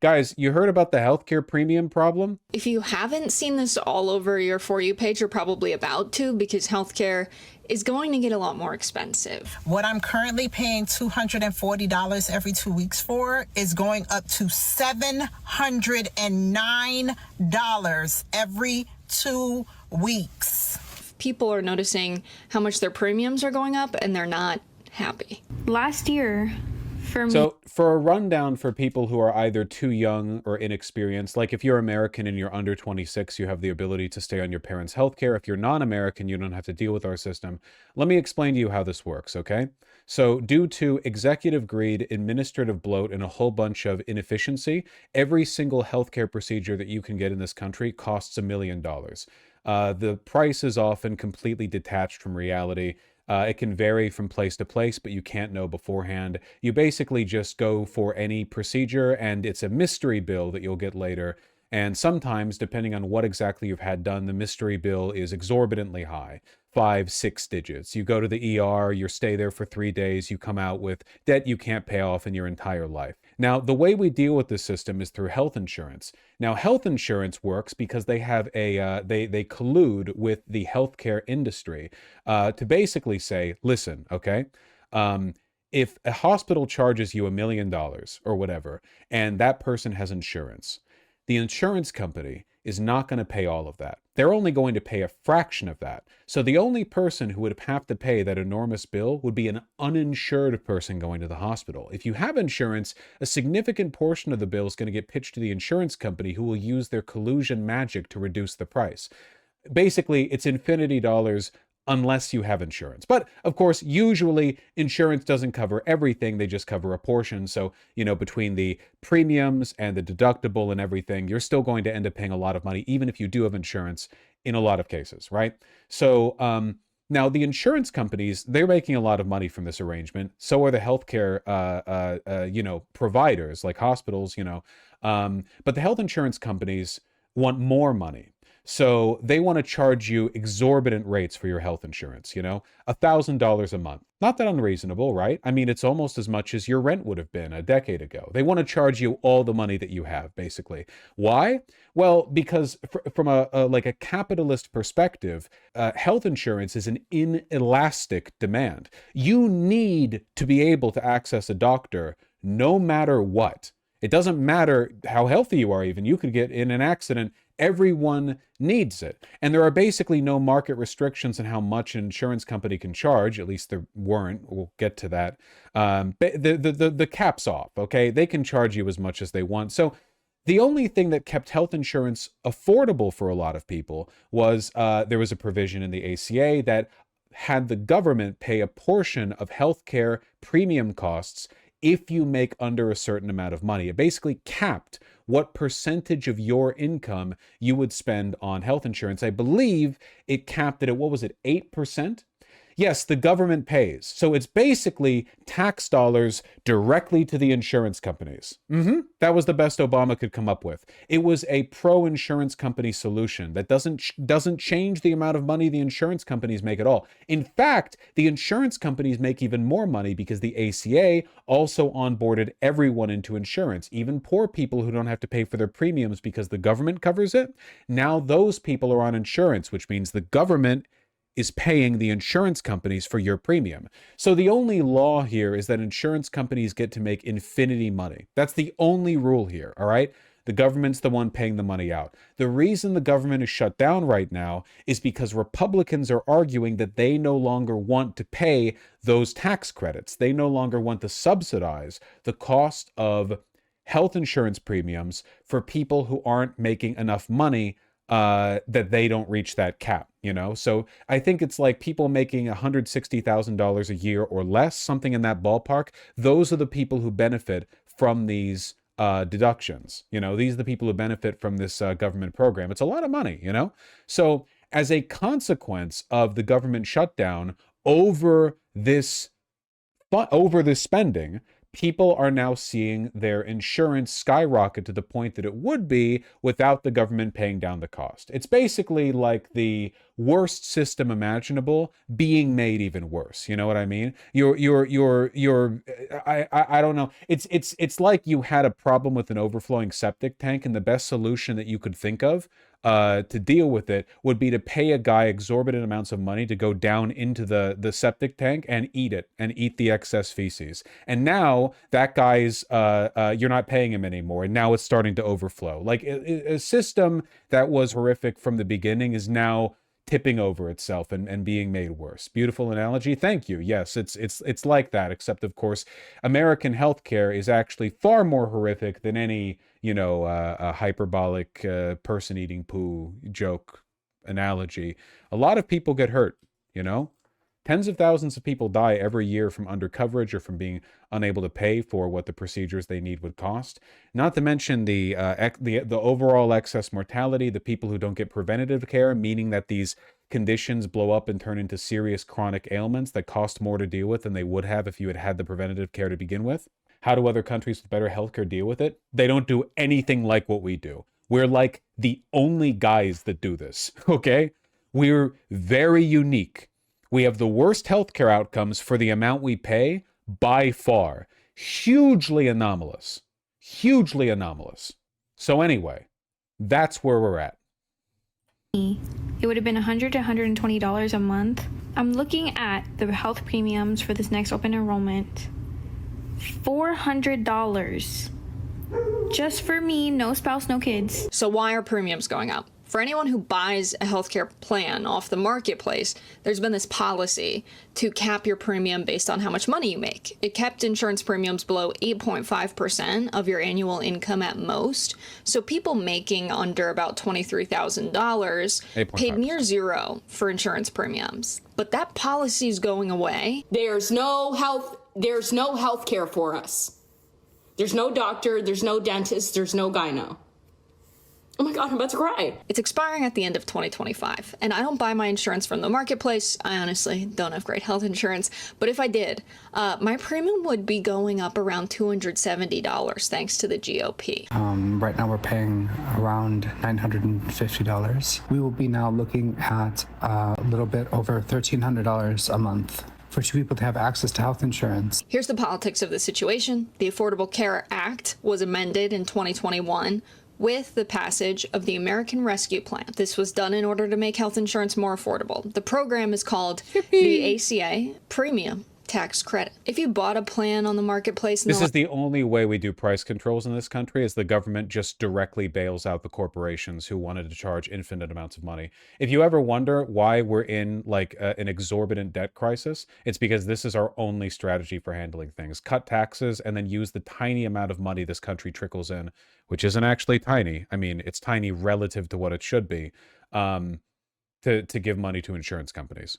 Guys, you heard about the healthcare premium problem? If you haven't seen this all over your For You page, you're probably about to, because healthcare is going to get a lot more expensive. What I'm currently paying $240 every 2 weeks for is going up to $709 every 2 weeks. People are noticing how much their premiums are going up, and they're not happy. Last year, for me. So for a rundown for people who are either too young or inexperienced, like if you're American and you're under 26, you have the ability to stay on your parents' healthcare. If you're non-American, you don't have to deal with our system. Let me explain to you how this works, okay? So due to executive greed, administrative bloat, and a whole bunch of inefficiency, every single healthcare procedure that you can get in this country costs $1 million. The price is often completely detached from reality. It can vary from place to place, but you can't know beforehand. You basically just go for any procedure, and it's a mystery bill that you'll get later. And sometimes, depending on what exactly you've had done, the mystery bill is exorbitantly high. 5, 6 digits. You go to the ER, you stay there for 3 days, you come out with debt you can't pay off in your entire life. Now, the way we deal with this system is through health insurance. Now, health insurance works because they have they collude with the healthcare industry to basically say, listen, okay, if a hospital charges you $1 million or whatever, and that person has insurance, the insurance company is not going to pay all of that. They're only going to pay a fraction of that. So the only person who would have to pay that enormous bill would be an uninsured person going to the hospital. If you have insurance, a significant portion of the bill is going to get pitched to the insurance company, who will use their collusion magic to reduce the price. Basically, it's infinity dollars unless you have insurance. But of course, usually insurance doesn't cover everything. They just cover a portion. So, you know, between the premiums and the deductible and everything, you're still going to end up paying a lot of money, even if you do have insurance in a lot of cases, right? So now the insurance companies, they're making a lot of money from this arrangement. So are the healthcare, providers like hospitals, but the health insurance companies want more money. So they want to charge you exorbitant rates for your health insurance, $1,000 a month. Not that unreasonable, right? I mean, it's almost as much as your rent would have been a decade ago. They want to charge you all the money that you have, basically. Why? Well, because from a capitalist perspective, health insurance is an inelastic demand. You need to be able to access a doctor no matter what. It doesn't matter how healthy you are even. You could get in an accident. Everyone needs it. And there are basically no market restrictions on how much an insurance company can charge. At least there weren't. We'll get to that. The cap's off, okay? They can charge you as much as they want. So the only thing that kept health insurance affordable for a lot of people was there was a provision in the ACA that had the government pay a portion of healthcare premium costs if you make under a certain amount of money. It basically capped what percentage of your income you would spend on health insurance. I believe it capped it at, 8%? Yes, the government pays. So it's basically tax dollars directly to the insurance companies. That was the best Obama could come up with. It was a pro-insurance company solution that doesn't change the amount of money the insurance companies make at all. In fact, the insurance companies make even more money because the ACA also onboarded everyone into insurance, even poor people who don't have to pay for their premiums because the government covers it. Now those people are on insurance, which means the government is paying the insurance companies for your premium. So the only law here is that insurance companies get to make infinity money. That's the only rule here, all right? The government's the one paying the money out. The reason the government is shut down right now is because Republicans are arguing that they no longer want to pay those tax credits. They no longer want to subsidize the cost of health insurance premiums for people who aren't making enough money that they don't reach that cap, So I think it's like people making $160,000 a year or less, something in that ballpark. Those are the people who benefit from these deductions. These are the people who benefit from this government program. It's a lot of money, So as a consequence of the government shutdown over this spending, people are now seeing their insurance skyrocket to the point that it would be without the government paying down the cost. It's basically like the worst system imaginable being made even worse. You know what I mean? I don't know. It's like you had a problem with an overflowing septic tank, and the best solution that you could think of to deal with it would be to pay a guy exorbitant amounts of money to go down into the septic tank and eat it and eat the excess feces. And now that guy's you're not paying him anymore, and now it's starting to overflow. Like a system that was horrific from the beginning is now tipping over itself and being made worse. Beautiful analogy. Thank you. Yes, it's like that, except of course American healthcare is actually far more horrific than any, a hyperbolic person eating poo joke analogy. A lot of people get hurt, Tens of thousands of people die every year from undercoverage or from being unable to pay for what the procedures they need would cost. Not to mention the overall excess mortality, the people who don't get preventative care, meaning that these conditions blow up and turn into serious chronic ailments that cost more to deal with than they would have if you had had the preventative care to begin with. How do other countries with better healthcare deal with it? They don't do anything like what we do. We're like the only guys that do this, okay? We're very unique. We have the worst healthcare outcomes for the amount we pay by far. Hugely anomalous. Hugely anomalous. So anyway, that's where we're at. It would have been $100 to $120 a month. I'm looking at the health premiums for this next open enrollment. $400. Just for me, no spouse, no kids. So why are premiums going up? For anyone who buys a healthcare plan off the marketplace, there's been this policy to cap your premium based on how much money you make. It kept insurance premiums below 8.5% of your annual income at most. So people making under about $23,000 paid near zero for insurance premiums. But that policy is going away. There's no health care for us. There's no doctor, there's no dentist, there's no gyno. Oh my God, I'm about to cry. It's expiring at the end of 2025, and I don't buy my insurance from the marketplace. I honestly don't have great health insurance, but if I did, my premium would be going up around $270 thanks to the GOP. Right now we're paying around $950. We will be now looking at a little bit over $1,300 a month for two people to have access to health insurance. Here's the politics of the situation. The Affordable Care Act was amended in 2021 with the passage of the American Rescue Plan. This was done in order to make health insurance more affordable. The program is called the ACA Premium Tax Credit. If you bought a plan on the marketplace... This is the only way we do price controls in this country, is the government just directly bails out the corporations who wanted to charge infinite amounts of money. If you ever wonder why we're in like an exorbitant debt crisis, it's because this is our only strategy for handling things. Cut taxes and then use the tiny amount of money this country trickles in, which isn't actually tiny. I mean, it's tiny relative to what it should be, to give money to insurance companies.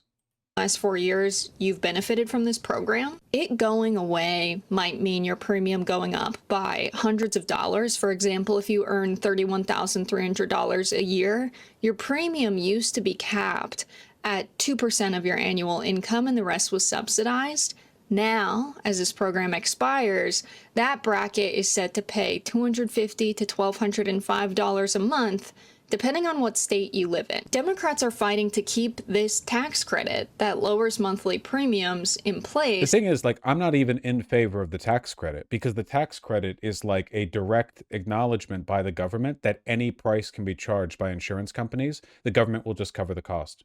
Last 4 years, you've benefited from this program. It going away might mean your premium going up by hundreds of dollars. For example, if you earn $31,300 a year, your premium used to be capped at 2% of your annual income and the rest was subsidized. Now, as this program expires, that bracket is set to pay $250 to $1,205 a month, depending on what state you live in. Democrats are fighting to keep this tax credit that lowers monthly premiums in place. The thing is, like, I'm not even in favor of the tax credit, because the tax credit is like a direct acknowledgement by the government that any price can be charged by insurance companies. The government will just cover the cost,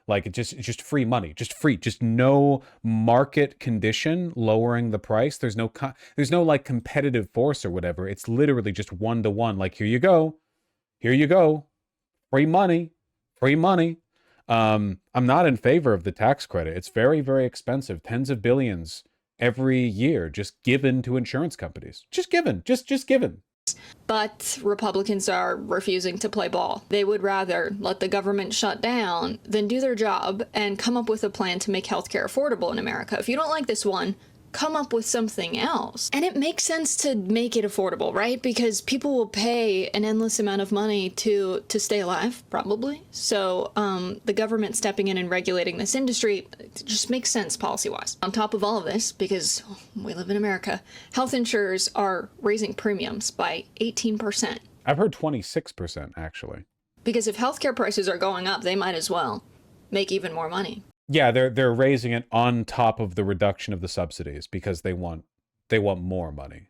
Like, it's just free money, just no market condition lowering the price. There's no like competitive force or whatever. It's literally just one-to-one. Like, here you go. Free money. I'm not in favor of the tax credit. It's very, very expensive. Tens of billions every year just given to insurance companies. Just given. But Republicans are refusing to play ball. They would rather let the government shut down than do their job and come up with a plan to make healthcare affordable in America. If you don't like this one, come up with something else. And it makes sense to make it affordable, right? Because people will pay an endless amount of money to stay alive, probably. So the government stepping in and regulating this industry just makes sense policy-wise. On top of all of this, because we live in America, health insurers are raising premiums by 18%. I've heard 26%, actually. Because if healthcare prices are going up, they might as well make even more money. Yeah, they're raising it on top of the reduction of the subsidies because they want more money.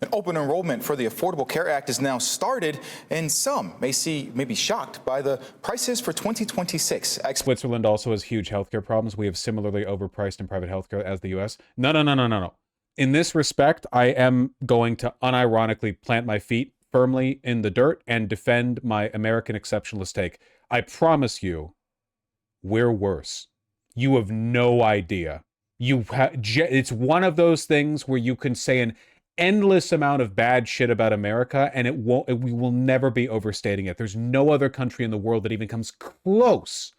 An open enrollment for the Affordable Care Act is now started, and some may be shocked by the prices for 2026. Switzerland also has huge healthcare problems. We have similarly overpriced in private healthcare as the US. No. In this respect, I am going to unironically plant my feet firmly in the dirt and defend my American exceptionalist take. I promise you, we're worse. You have no idea. It's one of those things where you can say an endless amount of bad shit about America, and we will never be overstating it. There's no other country in the world that even comes close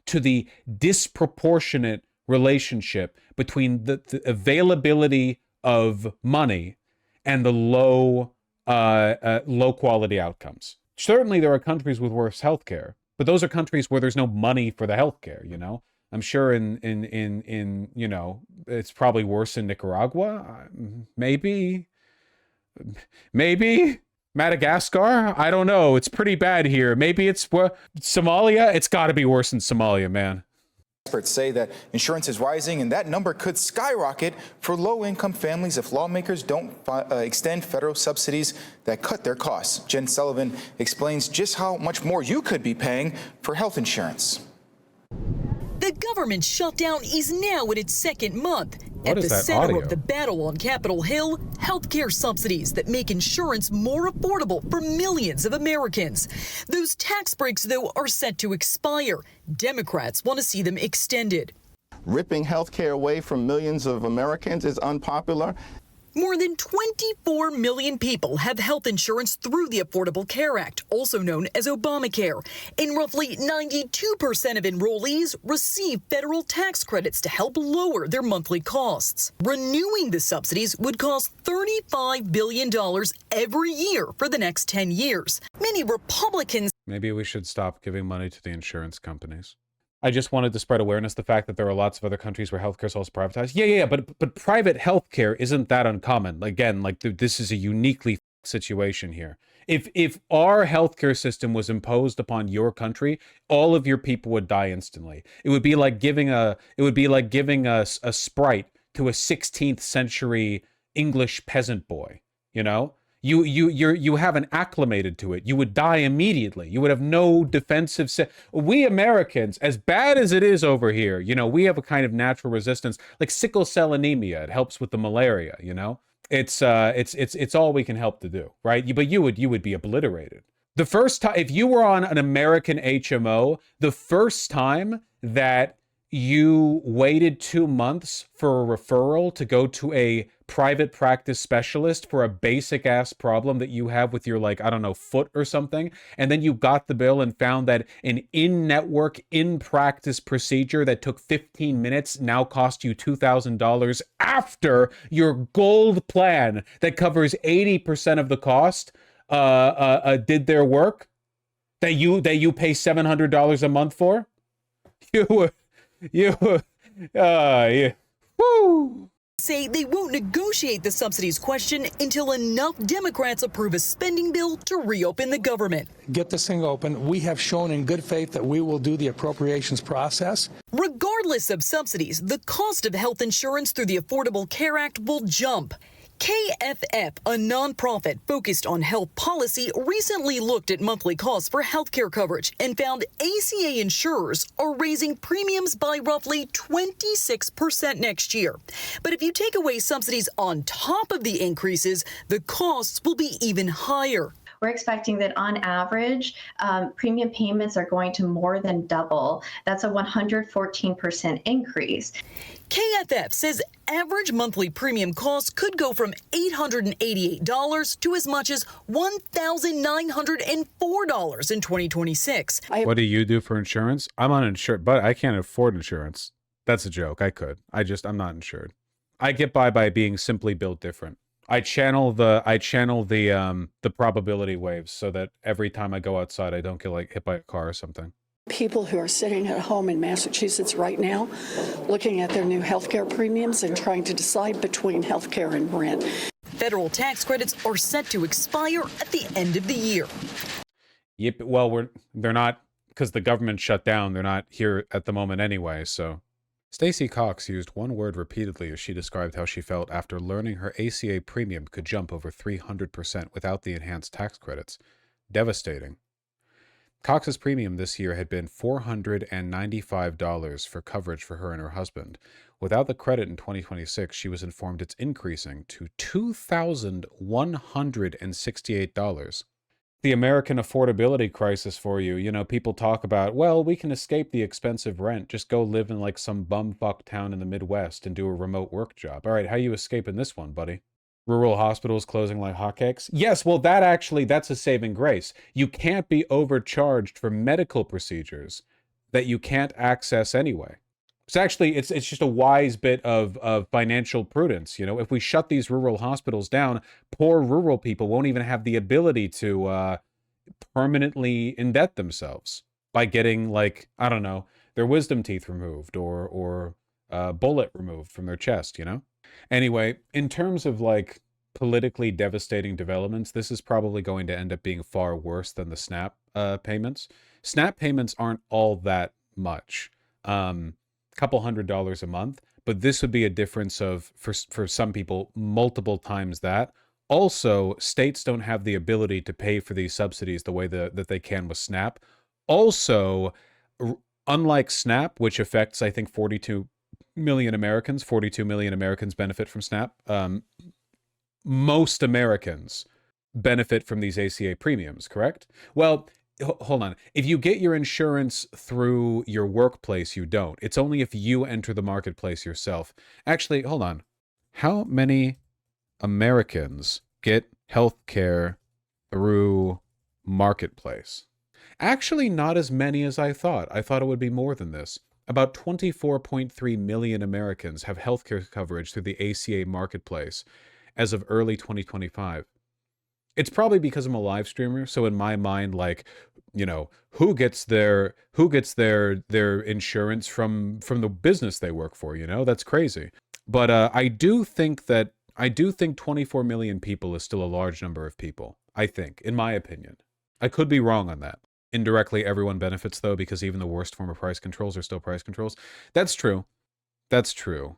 to the disproportionate relationship between the availability of money and the low quality outcomes. Certainly, there are countries with worse healthcare, but those are countries where there's no money for the healthcare. You know, I'm sure in it's probably worse in Nicaragua, maybe Madagascar. I don't know. It's pretty bad here. Maybe it's Somalia. It's got to be worse in Somalia, man. Experts say that insurance is rising, and that number could skyrocket for low-income families if lawmakers don't extend federal subsidies that cut their costs. Jen Sullivan explains just how much more you could be paying for health insurance. The government shutdown is now in its second month. What At is the that center audio? of the battle on Capitol Hill, healthcare subsidies that make insurance more affordable for millions of Americans. Those tax breaks, though, are set to expire. Democrats want to see them extended. Ripping healthcare away from millions of Americans is unpopular. More than 24 million people have health insurance through the Affordable Care Act, also known as Obamacare. And roughly 92% of enrollees receive federal tax credits to help lower their monthly costs. Renewing the subsidies would cost $35 billion every year for the next 10 years. Many Republicans Maybe we should stop giving money to the insurance companies. I just wanted to spread awareness, the fact that there are lots of other countries where healthcare is also privatized. Yeah, but private healthcare isn't that uncommon. Again, like this is a uniquely situation here. If our healthcare system was imposed upon your country, all of your people would die instantly. It would be like giving a Sprite to a 16th century English peasant boy, you know? You haven't acclimated to it. You would die immediately. You would have no defensive. We Americans, as bad as it is over here, you know, we have a kind of natural resistance, like sickle cell anemia. It helps with the malaria. You know, it's all we can help to do, right? But you would be obliterated. The first time, if you were on an American HMO, the first time that you waited 2 months for a referral to go to a private practice specialist for a basic ass problem that you have with your, like, I don't know, foot or something, and then you got the bill and found that an in-network, in-practice procedure that took 15 minutes now cost you $2,000 after your gold plan that covers 80% of the cost did their work, that you pay $700 a month for? Woo! say they won't negotiate the subsidies question until enough Democrats approve a spending bill to reopen the government. Get this thing open. We have shown in good faith that we will do the appropriations process. Regardless of subsidies, the cost of health insurance through the Affordable Care Act will jump. KFF, a nonprofit focused on health policy, recently looked at monthly costs for healthcare coverage and found ACA insurers are raising premiums by roughly 26% next year. But if you take away subsidies on top of the increases, the costs will be even higher. We're expecting that on average, premium payments are going to more than double. That's a 114% increase. KFF says average monthly premium costs could go from $888 to as much as $1,904 in 2026. What do you do for insurance? I'm uninsured, but I can't afford insurance. That's a joke. I could. I'm not insured. I get by being simply built different. I channel the probability waves so that every time I go outside, I don't get like hit by a car or something. People who are sitting at home in Massachusetts right now, looking at their new healthcare premiums and trying to decide between healthcare and rent. Federal tax credits are set to expire at the end of the year. Yep. Well, they're not, because the government shut down. They're not here at the moment anyway. So, Stacey Cox used one word repeatedly as she described how she felt after learning her ACA premium could jump over 300% without the enhanced tax credits. Devastating. Cox's premium this year had been $495 for coverage for her and her husband. Without the credit in 2026, she was informed it's increasing to $2,168. The American affordability crisis for you. You know, people talk about, well, we can escape the expensive rent. Just go live in like some bumfuck town in the Midwest and do a remote work job. All right, how you escaping this one, buddy? Rural hospitals closing like hotcakes? Yes, well, that's a saving grace. You can't be overcharged for medical procedures that you can't access anyway. So actually, it's just a wise bit of financial prudence. You know, if we shut these rural hospitals down, poor rural people won't even have the ability to permanently indebt themselves by getting, like, I don't know, their wisdom teeth removed or bullet removed from their chest, you know? Anyway, in terms of like politically devastating developments, this is probably going to end up being far worse than the SNAP payments. SNAP payments aren't all that much. Couple $100s a month, but this would be a difference of, for some people, multiple times that. Also, states don't have the ability to pay for these subsidies the way that they can with SNAP. Also, unlike SNAP, which affects, I think, 42 million Americans benefit from SNAP. Most Americans benefit from these ACA premiums, correct? Well, hold on. If you get your insurance through your workplace, you don't. It's only if you enter the marketplace yourself. Actually, hold on. How many Americans get health care through marketplace? Actually, not as many as I thought. I thought it would be more than this. About 24.3 million Americans have healthcare coverage through the ACA marketplace as of early 2025. It's probably because I'm a live streamer, so in my mind, like, you know, who gets their insurance from the business they work for, you know? That's crazy. But I do think 24 million people is still a large number of people, I think, in my opinion. I could be wrong on that. Indirectly, everyone benefits, though, because even the worst form of price controls are still price controls. That's true. That's true.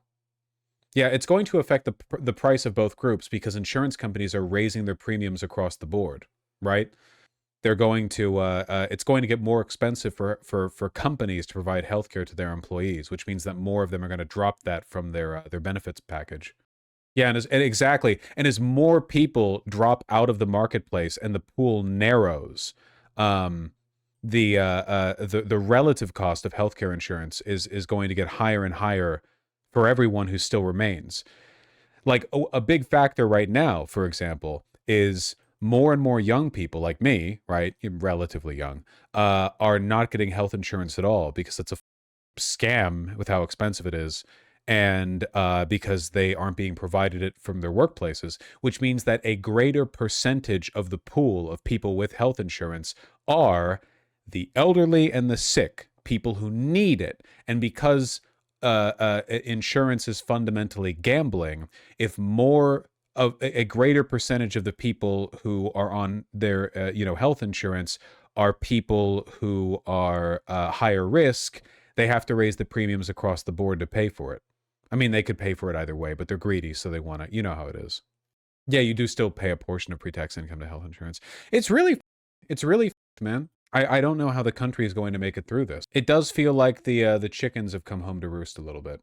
Yeah, it's going to affect the price of both groups because insurance companies are raising their premiums across the board, right? They're going to it's going to get more expensive for companies to provide healthcare to their employees, which means that more of them are going to drop that from their benefits package. Yeah, and exactly, and as more people drop out of the marketplace and the pool narrows, the relative cost of healthcare insurance is going to get higher and higher for everyone who still remains. Like a big factor right now, for example, is more and more young people like me, right, relatively young, are not getting health insurance at all because it's a scam with how expensive it is, and because they aren't being provided it from their workplaces, which means that a greater percentage of the pool of people with health insurance are the elderly and the sick, people who need it. And because insurance is fundamentally gambling, if more of a greater percentage of the people who are on their health insurance are people who are higher risk, they have to raise the premiums across the board to pay for it. I mean, they could pay for it either way, but they're greedy, so they want to, you know how it is. Yeah, you do still pay a portion of pre-tax income to health insurance. It's really, man. I don't know how the country is going to make it through this. It does feel like the chickens have come home to roost a little bit.